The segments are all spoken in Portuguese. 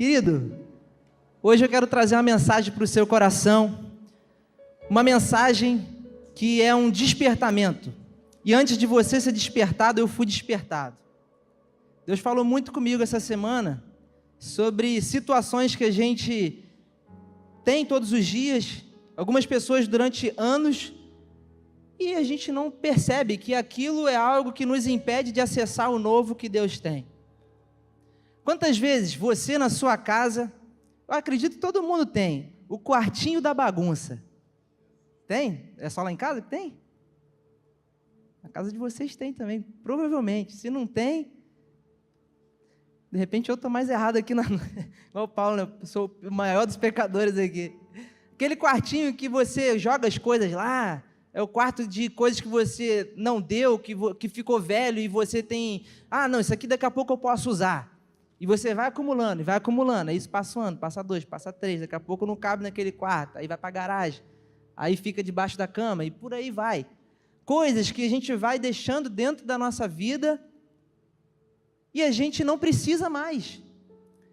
Querido, hoje eu quero trazer uma mensagem para o seu coração, uma mensagem que é um despertamento. E antes de você ser despertado, eu fui despertado. Deus falou muito comigo essa semana sobre situações que a gente tem todos os dias, algumas pessoas durante anos, e a gente não percebe que aquilo é algo que nos impede de acessar o novo que Deus tem. Quantas vezes você na sua casa, eu acredito que todo mundo tem, o quartinho da bagunça. Tem? É só lá em casa que tem? Na casa de vocês tem também, provavelmente. Se não tem, de repente eu estou mais errado aqui, igual o Paulo, né? Eu sou o maior dos pecadores aqui. Aquele quartinho que você joga as coisas lá, é o quarto de coisas que você não deu, que ficou velho e você tem, não, isso aqui daqui a pouco eu posso usar. E você vai acumulando, aí isso passa um ano, passa 2, passa 3, daqui a pouco não cabe naquele quarto, aí vai para a garagem, aí fica debaixo da cama e por aí vai. Coisas que a gente vai deixando dentro da nossa vida e a gente não precisa mais.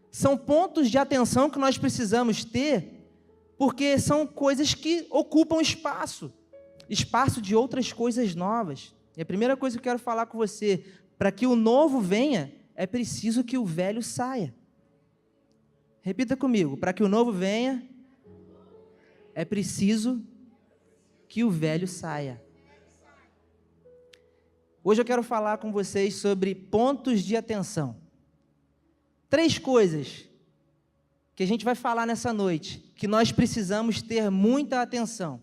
São pontos de atenção que nós precisamos ter, porque são coisas que ocupam espaço de outras coisas novas. E a primeira coisa que eu quero falar com você, para que o novo venha, é preciso que o velho saia. Repita comigo, para que o novo venha, é preciso que o velho saia. Hoje eu quero falar com vocês sobre pontos de atenção. 3 coisas que a gente vai falar nessa noite, que nós precisamos ter muita atenção,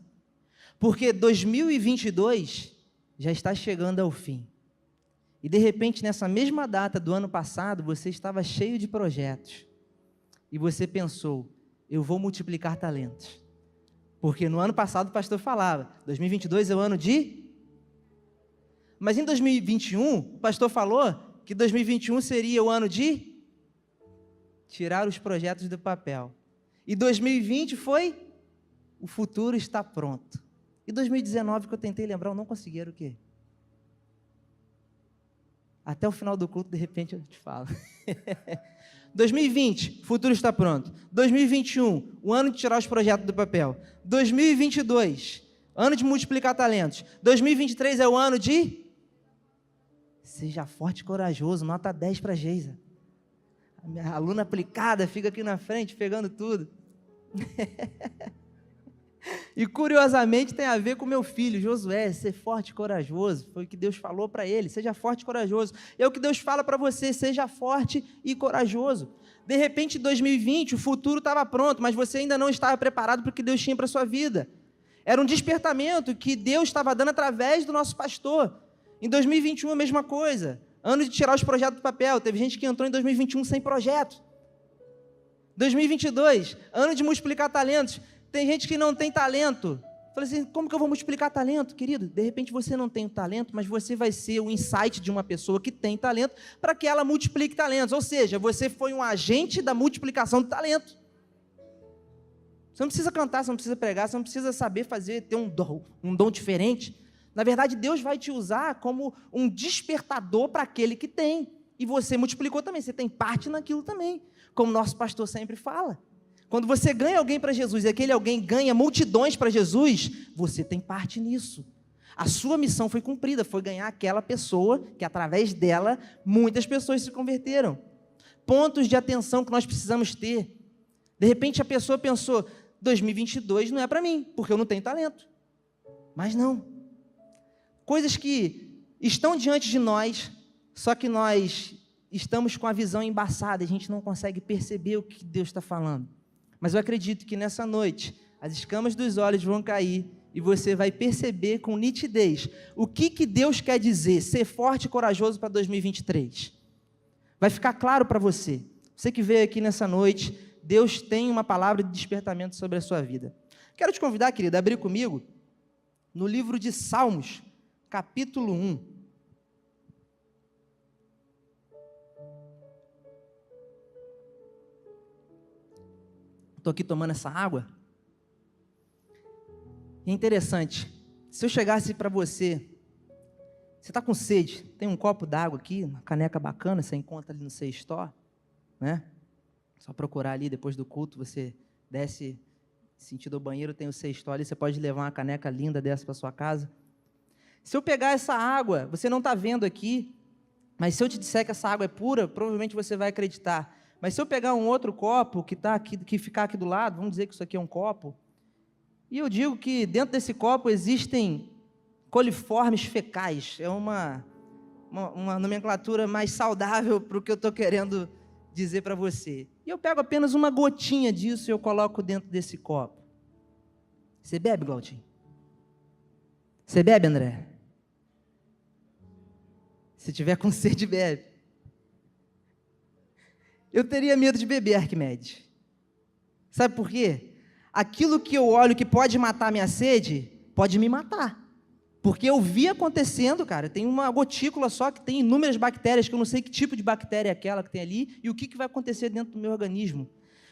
porque 2022 já está chegando ao fim. E de repente, nessa mesma data do ano passado, você estava cheio de projetos. E você pensou, eu vou multiplicar talentos. Porque no ano passado o pastor falava, 2022 é o ano de... Mas em 2021, o pastor falou que 2021 seria o ano de tirar os projetos do papel. E 2020 foi, o futuro está pronto. E 2019, que eu tentei lembrar, eu não consegui, era o quê? Até o final do culto, de repente, eu te falo. 2020, o futuro está pronto. 2021, o ano de tirar os projetos do papel. 2022, ano de multiplicar talentos. 2023 é o ano de... Seja forte e corajoso, nota 10 para a Geisa. A minha aluna aplicada fica aqui na frente, pegando tudo. E curiosamente tem a ver com meu filho, Josué, ser forte e corajoso. Foi o que Deus falou para ele, seja forte e corajoso. É o que Deus fala para você, seja forte e corajoso. De repente, em 2020, o futuro estava pronto, mas você ainda não estava preparado para o que Deus tinha para a sua vida. Era um despertamento que Deus estava dando através do nosso pastor. Em 2021, a mesma coisa. Ano de tirar os projetos do papel. Teve gente que entrou em 2021 sem projeto. 2022, ano de multiplicar talentos. Tem gente que não tem talento. Falei assim, como que eu vou multiplicar talento, querido? De repente você não tem o talento, mas você vai ser o insight de uma pessoa que tem talento para que ela multiplique talentos. Ou seja, você foi um agente da multiplicação de talento. Você não precisa cantar, você não precisa pregar, você não precisa saber fazer, ter um dom diferente. Na verdade, Deus vai te usar como um despertador para aquele que tem. E você multiplicou também, você tem parte naquilo também. Como nosso pastor sempre fala. Quando você ganha alguém para Jesus e aquele alguém ganha multidões para Jesus, você tem parte nisso. A sua missão foi cumprida, foi ganhar aquela pessoa que através dela muitas pessoas se converteram. Pontos de atenção que nós precisamos ter. De repente a pessoa pensou, 2022 não é para mim, porque eu não tenho talento. Mas não. Coisas que estão diante de nós, só que nós estamos com a visão embaçada, a gente não consegue perceber o que Deus está falando. Mas eu acredito que nessa noite, as escamas dos olhos vão cair e você vai perceber com nitidez o que Deus quer dizer, ser forte e corajoso para 2023. Vai ficar claro para você. Você que veio aqui nessa noite, Deus tem uma palavra de despertamento sobre a sua vida. Quero te convidar, querida, a abrir comigo no livro de Salmos, capítulo 1. Estou aqui tomando essa água. É interessante, se eu chegasse para você está com sede, tem um copo d'água aqui, uma caneca bacana, você encontra ali no seu store, né? Só procurar ali depois do culto, você desce sentido ao banheiro, tem o cesto ali, você pode levar uma caneca linda dessa para sua casa. Se eu pegar essa água, você não está vendo aqui, mas se eu te disser que essa água é pura, provavelmente você vai acreditar. Mas se eu pegar um outro copo que ficar aqui do lado, vamos dizer que isso aqui é um copo, e eu digo que dentro desse copo existem coliformes fecais, é uma nomenclatura mais saudável para o que eu estou querendo dizer para você. E eu pego apenas uma gotinha disso e eu coloco dentro desse copo. Você bebe, Glautinho? Você bebe, André? Se tiver com sede, bebe. Eu teria medo de beber, Arquimedes. Sabe por quê? Aquilo que eu olho que pode matar minha sede, pode me matar. Porque eu vi acontecendo, cara, tem uma gotícula só que tem inúmeras bactérias, que eu não sei que tipo de bactéria é aquela que tem ali, e o que vai acontecer dentro do meu organismo.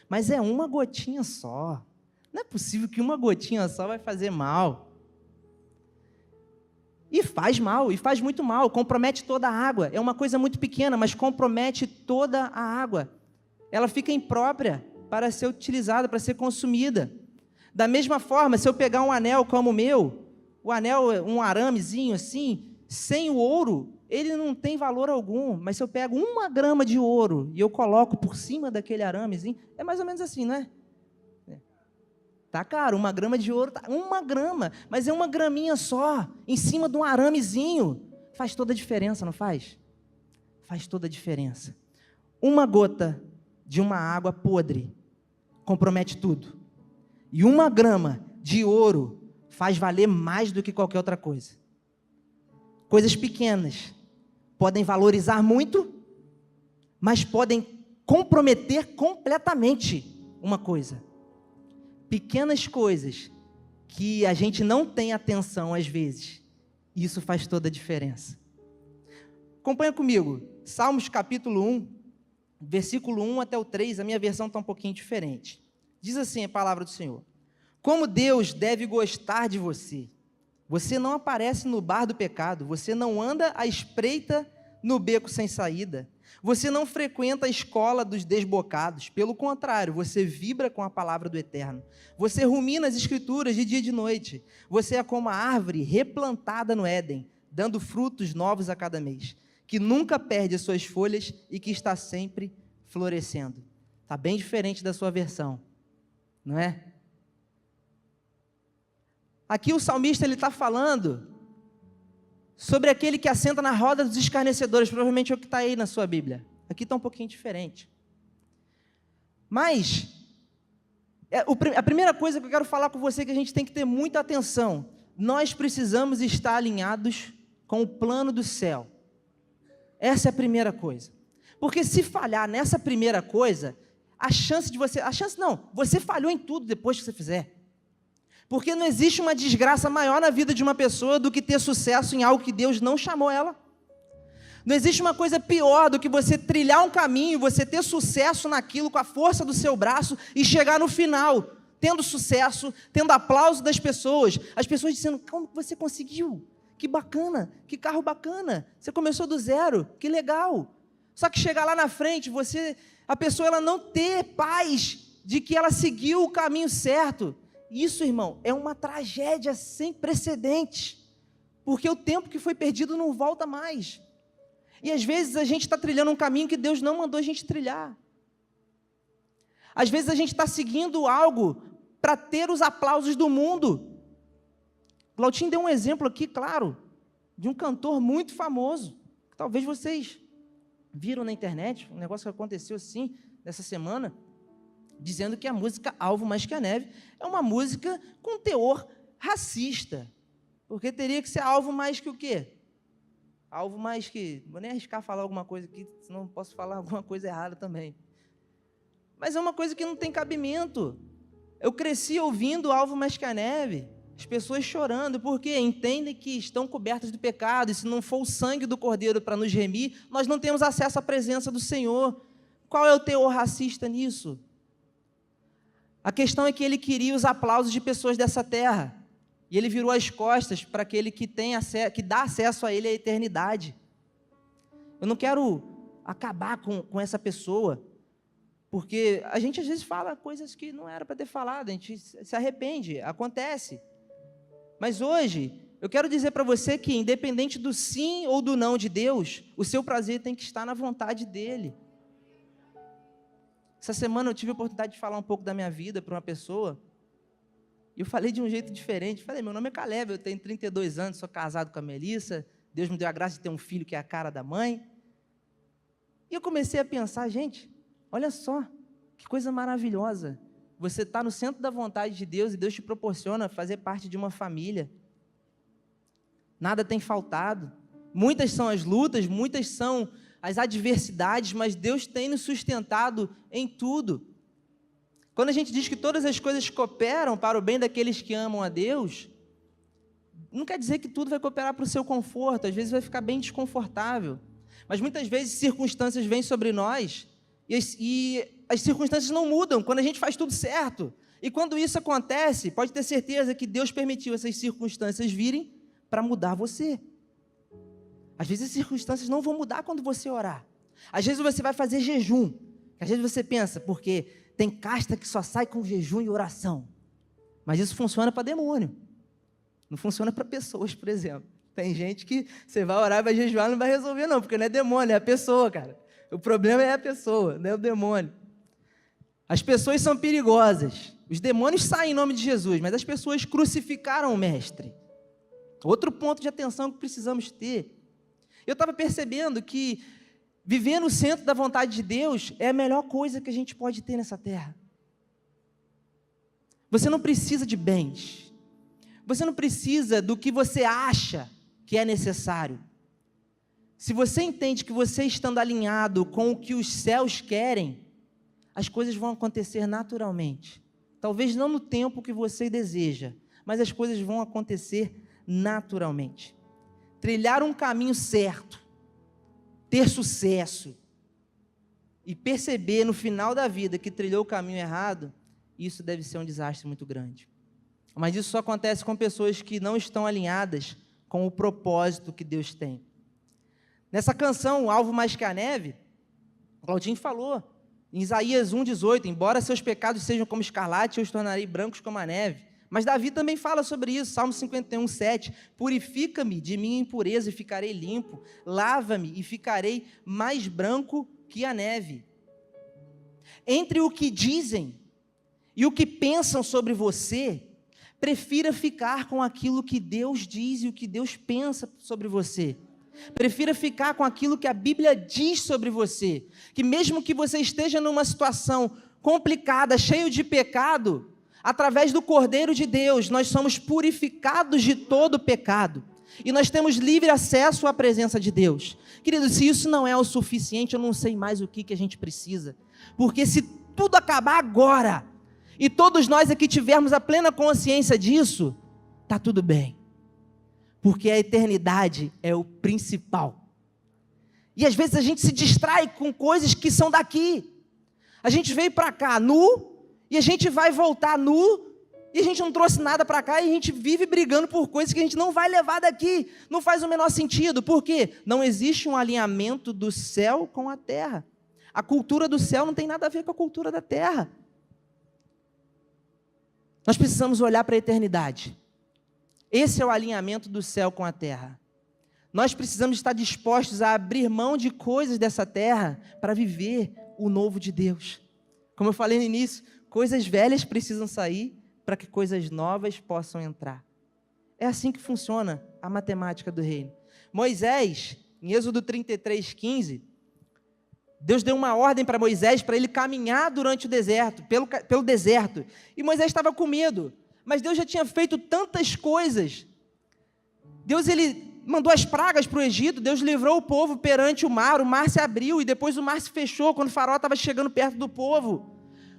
Mas é uma gotinha só. Não é possível que uma gotinha só vai fazer mal. E faz mal, e faz muito mal, compromete toda a água. É uma coisa muito pequena, mas compromete toda a água. Ela fica imprópria para ser utilizada, para ser consumida. Da mesma forma, se eu pegar um anel como o meu, o anel, um aramezinho assim, sem o ouro, ele não tem valor algum. Mas se eu pego 1 grama de ouro e eu coloco por cima daquele aramezinho, é mais ou menos assim, não é? Tá caro, 1 grama de ouro, 1 grama, mas é 1 graminha só, em cima de um aramezinho. Faz toda a diferença, não faz? Faz toda a diferença. 1 gota de uma água podre compromete tudo. E 1 grama de ouro faz valer mais do que qualquer outra coisa. Coisas pequenas podem valorizar muito, mas podem comprometer completamente uma coisa. Pequenas coisas que a gente não tem atenção às vezes, isso faz toda a diferença. Acompanha comigo, Salmos capítulo 1, versículo 1 até o 3, a minha versão está um pouquinho diferente. Diz assim a palavra do Senhor: como Deus deve gostar de você. Você não aparece no bar do pecado, você não anda à espreita no beco sem saída, você não frequenta a escola dos desbocados, pelo contrário, você vibra com a palavra do Eterno, você rumina as escrituras de dia e de noite, você é como a árvore replantada no Éden, dando frutos novos a cada mês, que nunca perde as suas folhas e que está sempre florescendo. Está bem diferente da sua versão, não é? Aqui o salmista está falando sobre aquele que assenta na roda dos escarnecedores, provavelmente é o que está aí na sua Bíblia. Aqui está um pouquinho diferente. Mas, a primeira coisa que eu quero falar com você é que a gente tem que ter muita atenção. Nós precisamos estar alinhados com o plano do céu. Essa é a primeira coisa. Porque se falhar nessa primeira coisa, você falhou em tudo depois que você fizer. Porque não existe uma desgraça maior na vida de uma pessoa do que ter sucesso em algo que Deus não chamou ela. Não existe uma coisa pior do que você trilhar um caminho, você ter sucesso naquilo com a força do seu braço e chegar no final, tendo sucesso, tendo aplauso das pessoas. As pessoas dizendo, como você conseguiu? Que bacana, que carro bacana, você começou do zero, que legal. Só que chegar lá na frente, a pessoa ela não ter paz de que ela seguiu o caminho certo. Isso, irmão, é uma tragédia sem precedentes, porque o tempo que foi perdido não volta mais. E às vezes a gente está trilhando um caminho que Deus não mandou a gente trilhar. Às vezes a gente está seguindo algo para ter os aplausos do mundo. Glautinho deu um exemplo aqui, claro, de um cantor muito famoso, que talvez vocês viram na internet, um negócio que aconteceu assim, nessa semana, dizendo que a música Alvo Mais Que a Neve é uma música com teor racista, porque teria que ser alvo mais que o quê? Alvo mais que... Vou nem arriscar falar alguma coisa aqui, senão posso falar alguma coisa errada também. Mas é uma coisa que não tem cabimento. Eu cresci ouvindo Alvo Mais Que a Neve, as pessoas chorando, porque entendem que estão cobertas do pecado, e se não for o sangue do Cordeiro para nos remir, nós não temos acesso à presença do Senhor. Qual é o teor racista nisso? A questão é que ele queria os aplausos de pessoas dessa terra. E ele virou as costas para aquele que dá acesso a ele à eternidade. Eu não quero acabar com essa pessoa, Porque a gente às vezes fala coisas que não era para ter falado, a gente se arrepende, acontece. Mas hoje, eu quero dizer para você que, independente do sim ou do não de Deus, o seu prazer tem que estar na vontade dEle. Essa semana eu tive a oportunidade de falar um pouco da minha vida para uma pessoa, e eu falei de um jeito diferente. Falei, meu nome é Caleb, eu tenho 32 anos, sou casado com a Melissa, Deus me deu a graça de ter um filho que é a cara da mãe. E eu comecei a pensar, gente, olha só, que coisa maravilhosa. Você está no centro da vontade de Deus e Deus te proporciona fazer parte de uma família. Nada tem faltado. Muitas são as lutas, muitas são as adversidades, mas Deus tem nos sustentado em tudo. Quando a gente diz que todas as coisas cooperam para o bem daqueles que amam a Deus, não quer dizer que tudo vai cooperar para o seu conforto, às vezes vai ficar bem desconfortável. Mas muitas vezes circunstâncias vêm sobre nós e as circunstâncias não mudam quando a gente faz tudo certo. E quando isso acontece, pode ter certeza que Deus permitiu essas circunstâncias virem para mudar você. Às vezes as circunstâncias não vão mudar quando você orar. Às vezes você vai fazer jejum. Às vezes você pensa, porque tem casta que só sai com jejum e oração. Mas isso funciona para demônio. Não funciona para pessoas, por exemplo. Tem gente que você vai orar, vai jejuar, não vai resolver não, porque não é demônio, é a pessoa, cara. O problema é a pessoa, não é o demônio. As pessoas são perigosas. Os demônios saem em nome de Jesus, mas as pessoas crucificaram o Mestre. Outro ponto de atenção que precisamos ter. Eu estava percebendo que viver no centro da vontade de Deus é a melhor coisa que a gente pode ter nessa terra. Você não precisa de bens. Você não precisa do que você acha que é necessário. Se você entende que você estando alinhado com o que os céus querem, as coisas vão acontecer naturalmente. Talvez não no tempo que você deseja, mas as coisas vão acontecer naturalmente. Trilhar um caminho certo, ter sucesso e perceber no final da vida que trilhou o caminho errado, isso deve ser um desastre muito grande. Mas isso só acontece com pessoas que não estão alinhadas com o propósito que Deus tem. Nessa canção, O Alvo Mais Que a Neve, Claudinho falou, em Isaías 1,18, embora seus pecados sejam como escarlate, eu os tornarei brancos como a neve. Mas Davi também fala sobre isso, Salmo 51,7, purifica-me de minha impureza e ficarei limpo, lava-me e ficarei mais branco que a neve. Entre o que dizem e o que pensam sobre você, prefira ficar com aquilo que Deus diz e o que Deus pensa sobre você. Prefira ficar com aquilo que a Bíblia diz sobre você, que mesmo que você esteja numa situação complicada, cheio de pecado, através do Cordeiro de Deus, nós somos purificados de todo pecado, e nós temos livre acesso à presença de Deus. Querido, se isso não é o suficiente, eu não sei mais o que a gente precisa, porque se tudo acabar agora, e todos nós aqui tivermos a plena consciência disso, está tudo bem. Porque a eternidade é o principal. E às vezes a gente se distrai com coisas que são daqui. A gente veio para cá nu, e a gente vai voltar nu, e a gente não trouxe nada para cá, e a gente vive brigando por coisas que a gente não vai levar daqui. Não faz o menor sentido. Por quê? Não existe um alinhamento do céu com a terra. A cultura do céu não tem nada a ver com a cultura da terra. Nós precisamos olhar para a eternidade. Esse é o alinhamento do céu com a terra. Nós precisamos estar dispostos a abrir mão de coisas dessa terra para viver o novo de Deus. Como eu falei no início, coisas velhas precisam sair para que coisas novas possam entrar. É assim que funciona a matemática do reino. Moisés, em Êxodo 33:15, Deus deu uma ordem para Moisés para ele caminhar durante o deserto, pelo deserto. E Moisés estava com medo. Mas Deus já tinha feito tantas coisas. Deus ele mandou as pragas para o Egito, Deus livrou o povo perante o mar se abriu e depois o mar se fechou quando o faraó estava chegando perto do povo.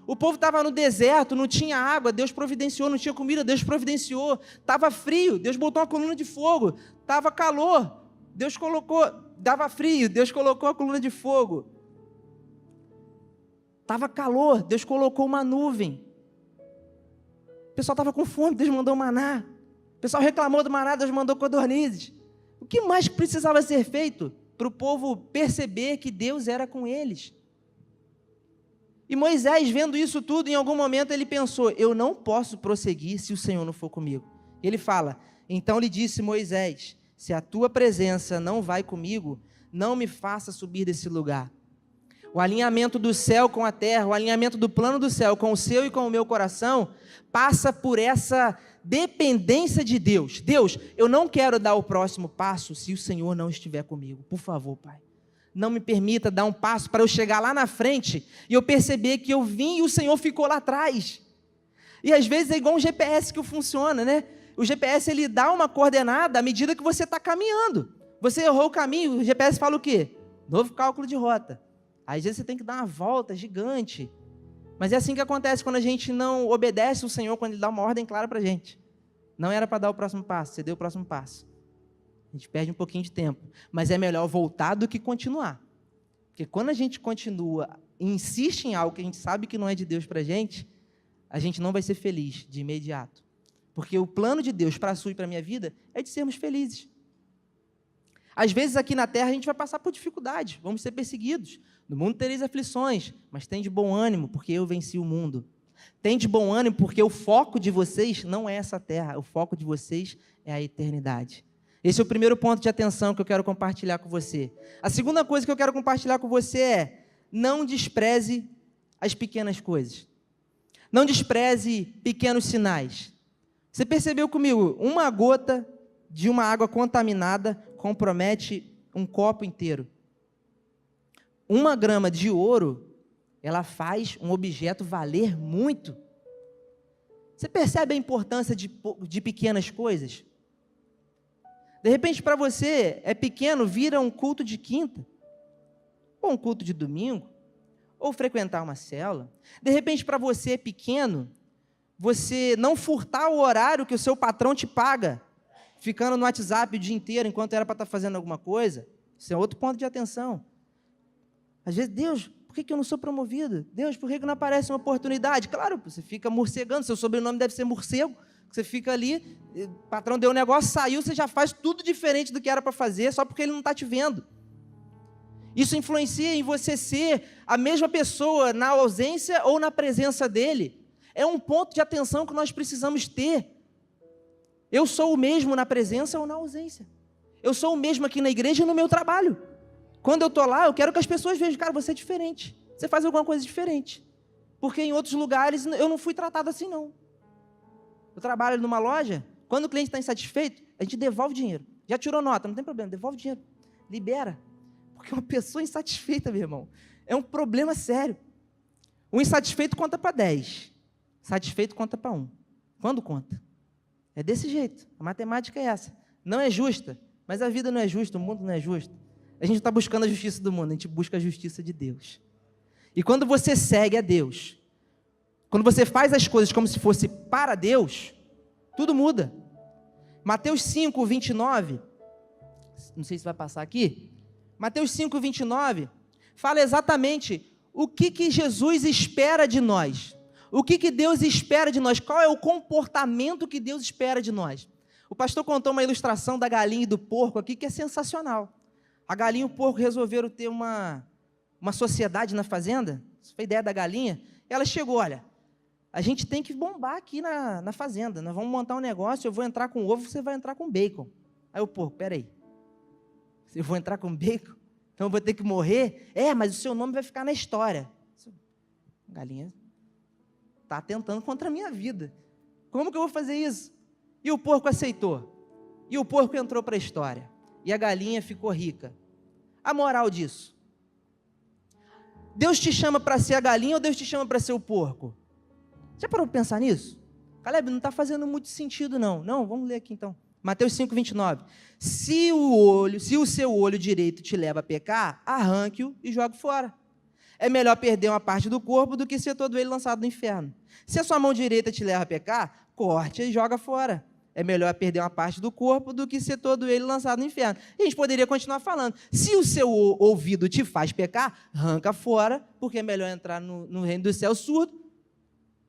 O povo estava no deserto, não tinha água, Deus providenciou, não tinha comida, Deus providenciou. Estava frio, Deus botou uma coluna de fogo. Estava calor, Deus colocou, dava frio, Deus colocou a coluna de fogo. Estava calor, Deus colocou uma nuvem. O pessoal estava com fome, Deus mandou maná. O pessoal reclamou do maná, Deus mandou codornizes. O que mais precisava ser feito para o povo perceber que Deus era com eles? E Moisés, vendo isso tudo, em algum momento ele pensou, eu não posso prosseguir se o Senhor não for comigo. Ele fala, então lhe disse Moisés, se a tua presença não vai comigo, não me faça subir desse lugar. O alinhamento do céu com a terra, o alinhamento do plano do céu com o seu e com o meu coração, passa por essa dependência de Deus. Deus, eu não quero dar o próximo passo se o Senhor não estiver comigo. Por favor, Pai. Não me permita dar um passo para eu chegar lá na frente e eu perceber que eu vim e o Senhor ficou lá atrás. E às vezes é igual um GPS que funciona, né? O GPS ele dá uma coordenada à medida que você está caminhando. Você errou o caminho, o GPS fala o quê? Novo cálculo de rota. Às vezes você tem que dar uma volta gigante. Mas é assim que acontece quando a gente não obedece o Senhor, quando Ele dá uma ordem clara para a gente. Não era para dar o próximo passo, você deu o próximo passo. A gente perde um pouquinho de tempo. Mas é melhor voltar do que continuar. Porque quando a gente continua e insiste em algo que a gente sabe que não é de Deus para a gente não vai ser feliz de imediato. Porque o plano de Deus para a sua e para a minha vida é de sermos felizes. Às vezes aqui na terra a gente vai passar por dificuldades, vamos ser perseguidos. No mundo tereis aflições, mas tem de bom ânimo, porque eu venci o mundo. Tem de bom ânimo, porque o foco de vocês não é essa terra, o foco de vocês é a eternidade. Esse é o primeiro ponto de atenção que eu quero compartilhar com você. A segunda coisa que eu quero compartilhar com você é, não despreze as pequenas coisas. Não despreze pequenos sinais. Você percebeu comigo, uma gota de uma água contaminada compromete um copo inteiro. 1 grama de ouro, ela faz um objeto valer muito. Você percebe a importância de pequenas coisas? De repente, para você, é pequeno, vira um culto de quinta, ou um culto de domingo, ou frequentar uma célula. De repente, para você é pequeno, você não furtar o horário que o seu patrão te paga, ficando no WhatsApp o dia inteiro, enquanto era para estar fazendo alguma coisa. Isso é outro ponto de atenção. Às vezes, Deus, por que eu não sou promovido? Deus, por que não aparece uma oportunidade? Claro, você fica morcegando, seu sobrenome deve ser morcego, você fica ali, o patrão deu um negócio, saiu, você já faz tudo diferente do que era para fazer, só porque ele não está te vendo. Isso influencia em você ser a mesma pessoa na ausência ou na presença dele. É um ponto de atenção que nós precisamos ter. Eu sou o mesmo na presença ou na ausência. Eu sou o mesmo aqui na igreja e no meu trabalho. Quando eu estou lá, eu quero que as pessoas vejam, cara, você é diferente. Você faz alguma coisa diferente. Porque em outros lugares eu não fui tratado assim, não. Eu trabalho numa loja, quando o cliente está insatisfeito, a gente devolve o dinheiro. Já tirou nota, não tem problema, devolve o dinheiro. Libera. Porque uma pessoa insatisfeita, meu irmão, é um problema sério. O insatisfeito conta para 10. Satisfeito conta para 1. Quando conta? É desse jeito. A matemática é essa. Não é justa, mas a vida não é justa, o mundo não é justo. A gente está buscando a justiça do mundo, a gente busca a justiça de Deus. E quando você segue a Deus, quando você faz as coisas como se fosse para Deus, tudo muda. Mateus 5, 29, não sei se vai passar aqui, Mateus 5, 29, fala exatamente o que Jesus espera de nós. O que Deus espera de nós? Qual é o comportamento que Deus espera de nós? O pastor contou uma ilustração da galinha e do porco aqui que é sensacional. A galinha e o porco resolveram ter uma sociedade na fazenda. Isso foi a ideia da galinha. Ela chegou, olha, a gente tem que bombar aqui na fazenda. Nós vamos montar um negócio, eu vou entrar com ovo, você vai entrar com bacon. Aí o porco, peraí, eu vou entrar com bacon? Então eu vou ter que morrer? É, mas o seu nome vai ficar na história. A galinha está atentando contra a minha vida. Como que eu vou fazer isso? E o porco aceitou. E o porco entrou para a história. E a galinha ficou rica. A moral disso: Deus te chama para ser a galinha ou Deus te chama para ser o porco? Já parou para pensar nisso? Caleb, não está fazendo muito sentido não. Não, vamos ler aqui então. Mateus 5, 29. Se o seu olho direito te leva a pecar, arranque-o e jogue fora. É melhor perder uma parte do corpo do que ser todo ele lançado no inferno. Se a sua mão direita te leva a pecar, corte e joga fora. É melhor perder uma parte do corpo do que ser todo ele lançado no inferno. E a gente poderia continuar falando. Se o seu ouvido te faz pecar, arranca fora, porque é melhor entrar no reino do céu surdo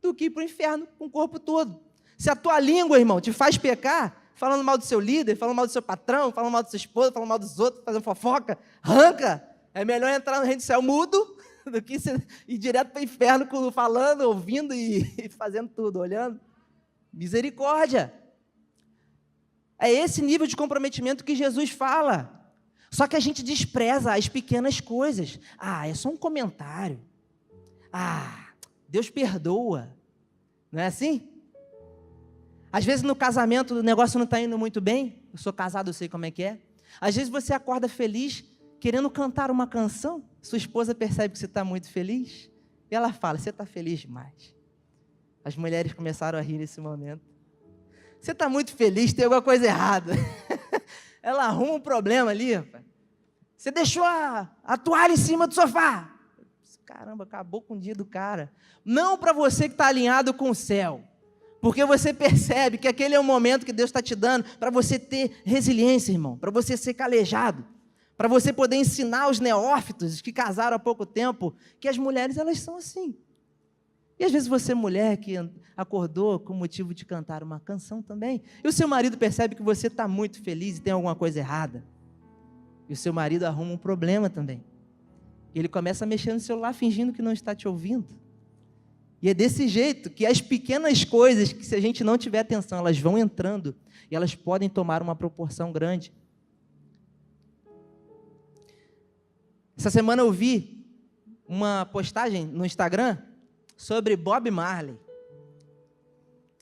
do que ir para o inferno com o corpo todo. Se a tua língua, irmão, te faz pecar, falando mal do seu líder, falando mal do seu patrão, falando mal do seu esposo, falando mal dos outros, fazendo fofoca, arranca. É melhor entrar no reino do céu mudo do que você ir direto para o inferno falando, ouvindo e fazendo tudo, olhando. Misericórdia. É esse nível de comprometimento que Jesus fala. Só que a gente despreza as pequenas coisas. É só um comentário. Deus perdoa. Não é assim? Às vezes no casamento o negócio não está indo muito bem. Eu sou casado, eu sei como é que é. Às vezes você acorda feliz, querendo cantar uma canção. Sua esposa percebe que você está muito feliz. E ela fala, você está feliz demais. As mulheres começaram a rir nesse momento. Você está muito feliz, tem alguma coisa errada. Ela arruma um problema ali, rapaz. Você deixou a toalha em cima do sofá. Caramba, acabou com o dia do cara. Não para você que está alinhado com o céu. Porque você percebe que aquele é o momento que Deus está te dando para você ter resiliência, irmão. Para você ser calejado. Para você poder ensinar os neófitos que casaram há pouco tempo que as mulheres, elas são assim. E às vezes você, mulher, que acordou com o motivo de cantar uma canção também, e o seu marido percebe que você está muito feliz e tem alguma coisa errada. E o seu marido arruma um problema também. E ele começa a mexer no celular fingindo que não está te ouvindo. E é desse jeito que as pequenas coisas, que se a gente não tiver atenção, elas vão entrando e elas podem tomar uma proporção grande. Essa semana eu vi uma postagem no Instagram sobre Bob Marley.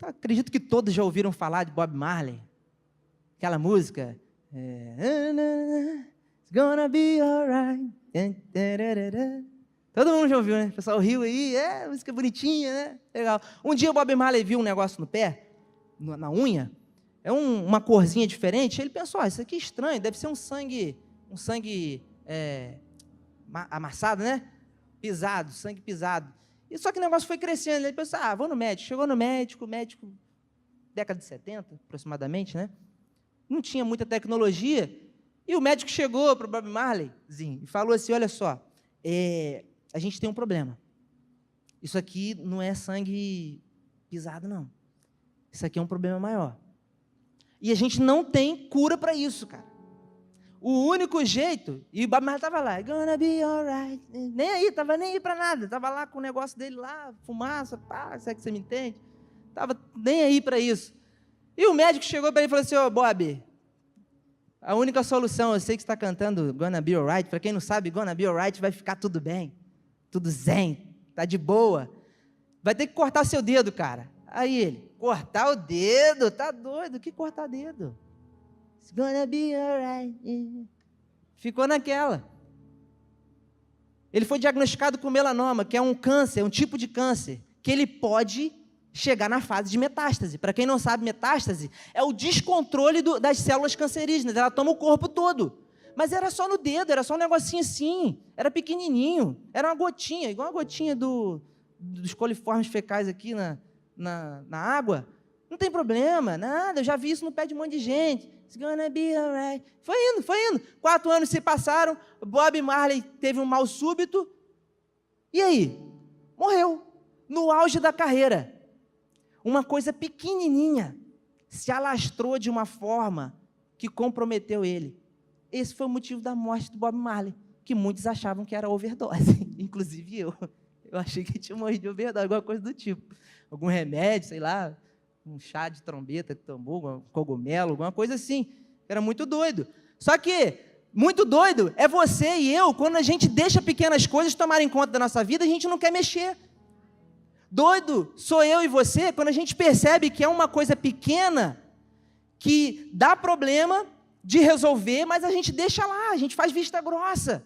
Acredito que todos já ouviram falar de Bob Marley. Aquela música. It's gonna be alright. Todo mundo já ouviu, né? O pessoal riu aí, música bonitinha, né? Legal. Um dia o Bob Marley viu um negócio no pé, na unha, uma corzinha diferente. Ele pensou, isso aqui é estranho, deve ser um sangue amassado, né? Pisado, sangue pisado. E só que o negócio foi crescendo. Ele pensou, vou no médico. Chegou no médico, década de 70, aproximadamente, né? Não tinha muita tecnologia. E o médico chegou para o Bob Marleyzinho e falou assim, olha só, a gente tem um problema. Isso aqui não é sangue pisado, não. Isso aqui é um problema maior. E a gente não tem cura para isso, cara. O único jeito, e o Bob Marley estava lá, gonna be alright, nem aí, estava nem aí para nada, estava lá com o negócio dele lá, fumaça, se é que você me entende, estava nem aí para isso. E o médico chegou para ele e falou assim, Bob, a única solução, eu sei que você está cantando gonna be alright, para quem não sabe, gonna be alright vai ficar tudo bem, tudo zen, tá de boa, vai ter que cortar seu dedo, cara. Aí ele, cortar o dedo, tá doido, que cortar dedo? It's gonna be alright. Ficou naquela. Ele foi diagnosticado com melanoma, que é um câncer, um tipo de câncer, que ele pode chegar na fase de metástase. Para quem não sabe, metástase é o descontrole das células cancerígenas, ela toma o corpo todo. Mas era só no dedo, era só um negocinho assim, era pequenininho, era uma gotinha, igual a gotinha dos coliformes fecais aqui na água. Não tem problema, nada, eu já vi isso no pé de um monte de gente. It's gonna be alright. Foi indo. 4 anos se passaram, Bob Marley teve um mal súbito. E aí? Morreu. No auge da carreira. Uma coisa pequenininha se alastrou de uma forma que comprometeu ele. Esse foi o motivo da morte do Bob Marley, que muitos achavam que era overdose, inclusive eu. Eu achei que tinha morrido de overdose, alguma coisa do tipo. Algum remédio, sei lá, um chá de trombeta que tomou, um cogumelo, alguma coisa assim. Era muito doido. Só que, muito doido é você e eu, quando a gente deixa pequenas coisas tomarem conta da nossa vida, a gente não quer mexer. Doido sou eu e você, quando a gente percebe que é uma coisa pequena, que dá problema de resolver, mas a gente deixa lá, a gente faz vista grossa.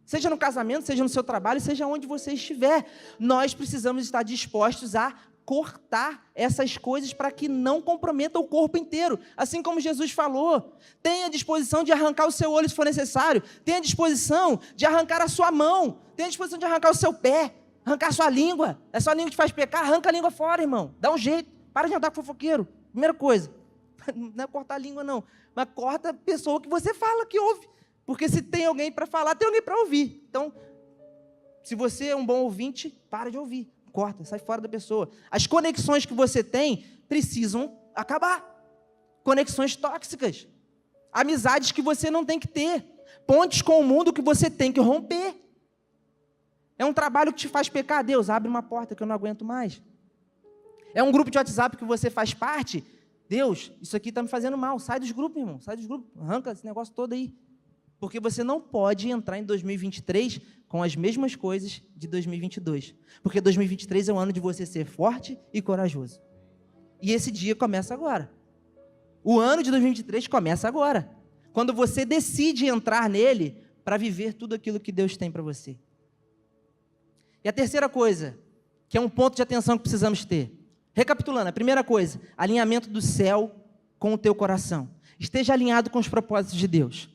Seja no casamento, seja no seu trabalho, seja onde você estiver. Nós precisamos estar dispostos a cortar essas coisas para que não comprometa o corpo inteiro. Assim como Jesus falou, tenha disposição de arrancar o seu olho se for necessário, tenha disposição de arrancar a sua mão, tenha disposição de arrancar o seu pé, arrancar a sua língua. É só a língua que te faz pecar, arranca a língua fora, irmão. Dá um jeito, para de andar com fofoqueiro. Primeira coisa, não é cortar a língua não, mas corta a pessoa que você fala, que ouve. Porque se tem alguém para falar, tem alguém para ouvir. Então, se você é um bom ouvinte, para de ouvir. Corta, sai fora da pessoa. As conexões que você tem precisam acabar. Conexões tóxicas. Amizades que você não tem que ter. Pontes com o mundo que você tem que romper. É um trabalho que te faz pecar. Deus, abre uma porta que eu não aguento mais. É um grupo de WhatsApp que você faz parte. Deus, isso aqui está me fazendo mal. Sai dos grupos, irmão. Sai dos grupos. Arranca esse negócio todo aí. Porque você não pode entrar em 2023 com as mesmas coisas de 2022. Porque 2023 é o ano de você ser forte e corajoso. E esse dia começa agora. O ano de 2023 começa agora. Quando você decide entrar nele para viver tudo aquilo que Deus tem para você. E a terceira coisa, que é um ponto de atenção que precisamos ter. Recapitulando, a primeira coisa, alinhamento do céu com o teu coração. Esteja alinhado com os propósitos de Deus.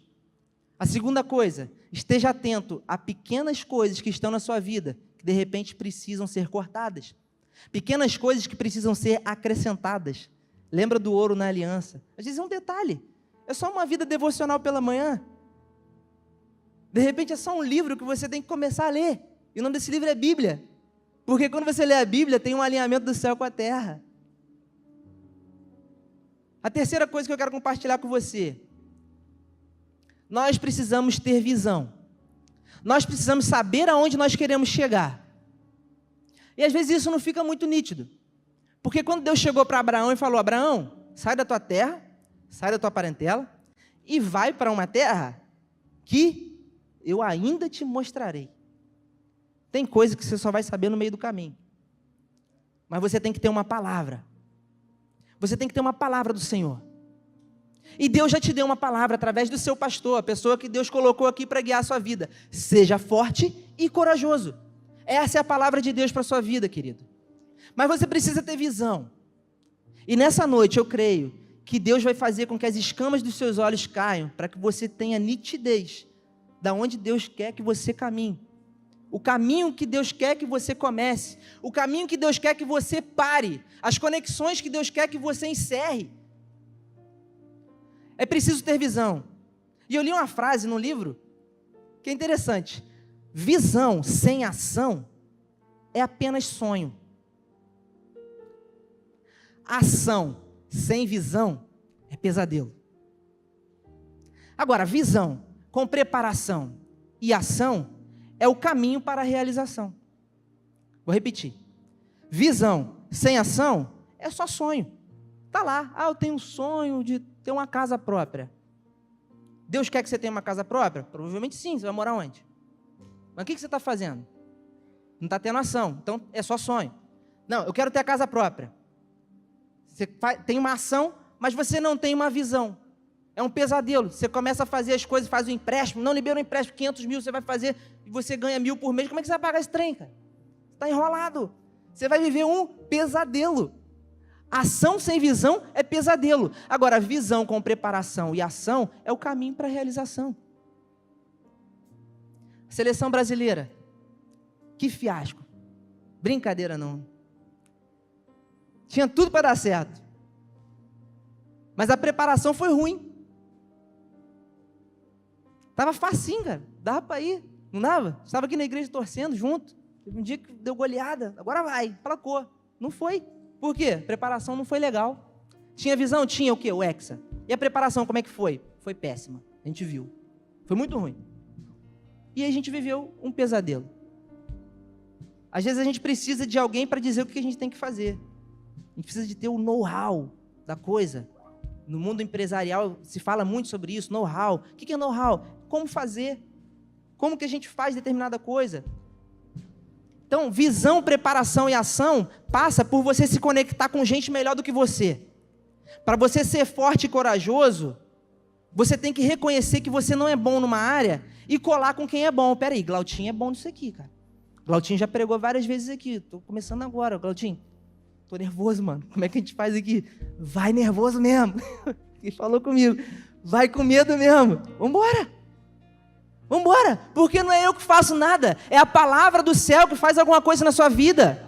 A segunda coisa, esteja atento a pequenas coisas que estão na sua vida, que de repente precisam ser cortadas. Pequenas coisas que precisam ser acrescentadas. Lembra do ouro na aliança? Às vezes é um detalhe. É só uma vida devocional pela manhã. De repente é só um livro que você tem que começar a ler. E o nome desse livro é Bíblia. Porque quando você lê a Bíblia, tem um alinhamento do céu com a terra. A terceira coisa que eu quero compartilhar com você. Nós precisamos ter visão. Nós precisamos saber aonde nós queremos chegar. E às vezes isso não fica muito nítido. Porque quando Deus chegou para Abraão e falou, Abraão, sai da tua terra, sai da tua parentela e vai para uma terra que eu ainda te mostrarei. Tem coisa que você só vai saber no meio do caminho. Mas você tem que ter uma palavra. Você tem que ter uma palavra do Senhor. E Deus já te deu uma palavra através do seu pastor, a pessoa que Deus colocou aqui para guiar a sua vida. Seja forte e corajoso. Essa é a palavra de Deus para a sua vida, querido. Mas você precisa ter visão. E nessa noite eu creio que Deus vai fazer com que as escamas dos seus olhos caiam, para que você tenha nitidez da onde Deus quer que você caminhe. O caminho que Deus quer que você comece, o caminho que Deus quer que você pare, as conexões que Deus quer que você encerre. É preciso ter visão. E eu li uma frase no livro que é interessante. Visão sem ação é apenas sonho. Ação sem visão é pesadelo. Agora, visão com preparação e ação é o caminho para a realização. Vou repetir. Visão sem ação é só sonho. Está lá. Eu tenho um sonho de ter uma casa própria. Deus quer que você tenha uma casa própria? Provavelmente sim. Você vai morar onde? Mas o que você está fazendo? Não está tendo ação. Então é só sonho. Não, eu quero ter a casa própria. Você tem uma ação, mas você não tem uma visão. É um pesadelo. Você começa a fazer as coisas, faz o empréstimo, não libera o empréstimo, 500 mil, você vai fazer, e você ganha 1.000 por mês. Como é que você vai pagar esse trem, cara? Está enrolado. Você vai viver um pesadelo. Ação sem visão é pesadelo. Agora, visão com preparação e ação é o caminho para a realização. Seleção brasileira. Que fiasco. Brincadeira não. Tinha tudo para dar certo. Mas a preparação foi ruim. Estava facinho, cara. Dava para ir. Não dava? Estava aqui na igreja torcendo junto. Teve um dia que deu goleada. Agora vai. Placou. Não foi. Por quê? A preparação não foi legal. Tinha visão? Tinha o quê? O Hexa. E a preparação, como é que foi? Foi péssima. A gente viu. Foi muito ruim. E aí a gente viveu um pesadelo. Às vezes a gente precisa de alguém para dizer o que a gente tem que fazer. A gente precisa de ter o know-how da coisa. No mundo empresarial se fala muito sobre isso, know-how. O que é know-how? Como fazer? Como que a gente faz determinada coisa? Então, visão, preparação e ação passa por você se conectar com gente melhor do que você. Para você ser forte e corajoso, você tem que reconhecer que você não é bom numa área e colar com quem é bom. Peraí, Glautinho é bom nisso aqui, cara. Glautinho já pregou várias vezes aqui. Estou começando agora, Glautinho. Estou nervoso, mano. Como é que a gente faz aqui? Vai nervoso mesmo. Ele falou comigo. Vai com medo mesmo. Vambora. Vambora. Porque não é eu que faço nada. É a palavra do céu que faz alguma coisa na sua vida.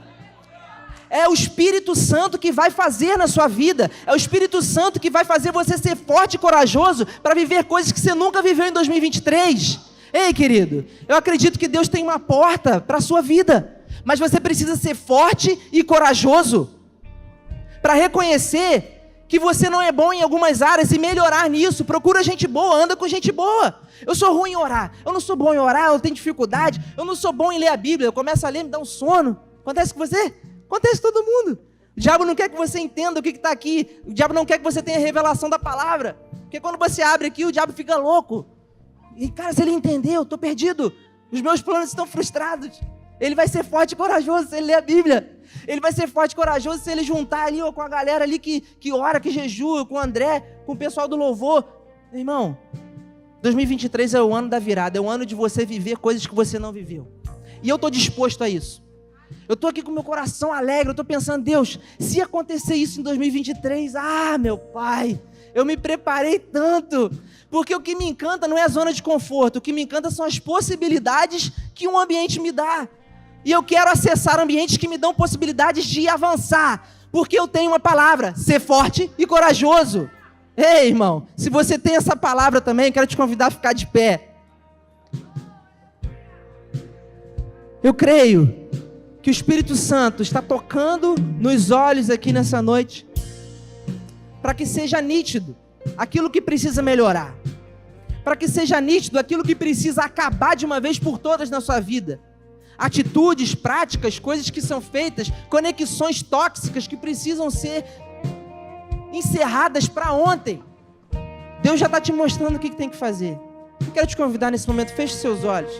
É o Espírito Santo que vai fazer na sua vida. É o Espírito Santo que vai fazer você ser forte e corajoso para viver coisas que você nunca viveu em 2023. Ei, querido, eu acredito que Deus tem uma porta para a sua vida. Mas você precisa ser forte e corajoso para reconhecer que você não é bom em algumas áreas e melhorar nisso. Procura gente boa, anda com gente boa. Eu sou ruim em orar, eu não sou bom em orar, eu tenho dificuldade, eu não sou bom em ler a Bíblia, eu começo a ler, me dá um sono. Acontece com você? Acontece com todo mundo. O diabo não quer que você entenda o que está aqui, o diabo não quer que você tenha a revelação da palavra, porque quando você abre aqui, o diabo fica louco. E cara, se ele entender, eu estou perdido, os meus planos estão frustrados. Ele vai ser forte e corajoso se ele ler a Bíblia. Ele vai ser forte e corajoso se ele juntar ali, ou com a galera ali que ora, que jejua, com o André, com o pessoal do louvor. Meu irmão, 2023 é o ano da virada, é o ano de você viver coisas que você não viveu. E eu estou disposto a isso. Eu estou aqui com meu coração alegre, eu estou pensando, Deus, se acontecer isso em 2023, meu Pai, eu me preparei tanto. Porque o que me encanta não é a zona de conforto, o que me encanta são as possibilidades que um ambiente me dá. E eu quero acessar ambientes que me dão possibilidades de avançar, porque eu tenho uma palavra, ser forte e corajoso. Ei, irmão, se você tem essa palavra também, eu quero te convidar a ficar de pé. Eu creio que o Espírito Santo está tocando nos olhos aqui nessa noite, para que seja nítido aquilo que precisa melhorar, para que seja nítido aquilo que precisa acabar de uma vez por todas na sua vida. Atitudes, práticas, coisas que são feitas, conexões tóxicas que precisam ser encerradas para ontem. Deus já está te mostrando o que tem que fazer. Eu quero te convidar nesse momento, feche seus olhos.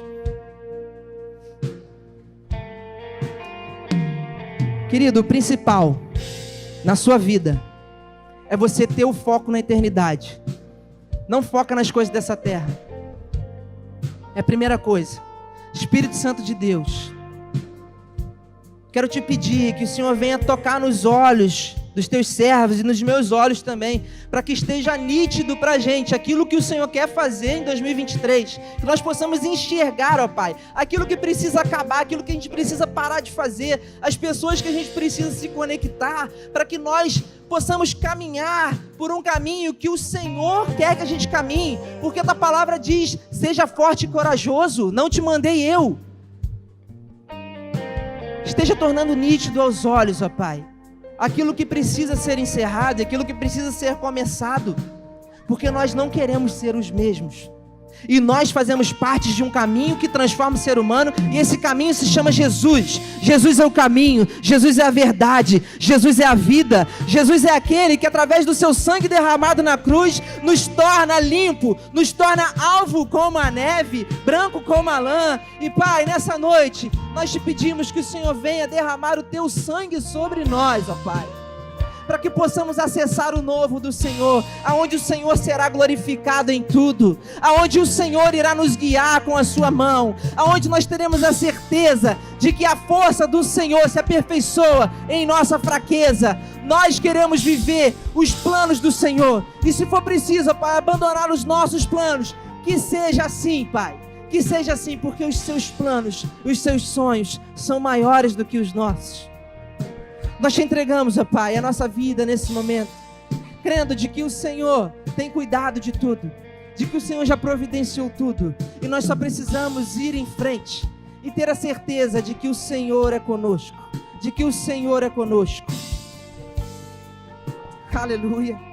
Querido, o principal na sua vida é você ter o foco na eternidade. Não foca nas coisas dessa terra. É a primeira coisa. Espírito Santo de Deus, quero te pedir que o Senhor venha tocar nos olhos dos teus servos e nos meus olhos também, para que esteja nítido para a gente aquilo que o Senhor quer fazer em 2023, que nós possamos enxergar, ó Pai, aquilo que precisa acabar, aquilo que a gente precisa parar de fazer, as pessoas que a gente precisa se conectar, para que nós possamos caminhar por um caminho que o Senhor quer que a gente caminhe, porque a tua palavra diz, seja forte e corajoso, não te mandei eu. Esteja tornando nítido aos olhos, ó Pai, aquilo que precisa ser encerrado, aquilo que precisa ser começado, porque nós não queremos ser os mesmos, e nós fazemos parte de um caminho que transforma o ser humano, e esse caminho se chama Jesus. Jesus é o caminho, Jesus é a verdade, Jesus é a vida, Jesus é aquele que através do seu sangue derramado na cruz, nos torna limpo, nos torna alvo como a neve, branco como a lã. E Pai, nessa noite, nós te pedimos que o Senhor venha derramar o teu sangue sobre nós, ó Pai, para que possamos acessar o novo do Senhor, aonde o Senhor será glorificado em tudo, aonde o Senhor irá nos guiar com a sua mão, aonde nós teremos a certeza de que a força do Senhor se aperfeiçoa em nossa fraqueza. Nós queremos viver os planos do Senhor, e se for preciso, Pai, abandonar os nossos planos, que seja assim, Pai, que seja assim, porque os seus planos, os seus sonhos são maiores do que os nossos. Nós te entregamos, ó Pai, a nossa vida nesse momento, crendo de que o Senhor tem cuidado de tudo, de que o Senhor já providenciou tudo, e nós só precisamos ir em frente e ter a certeza de que o Senhor é conosco, de que o Senhor é conosco. Aleluia.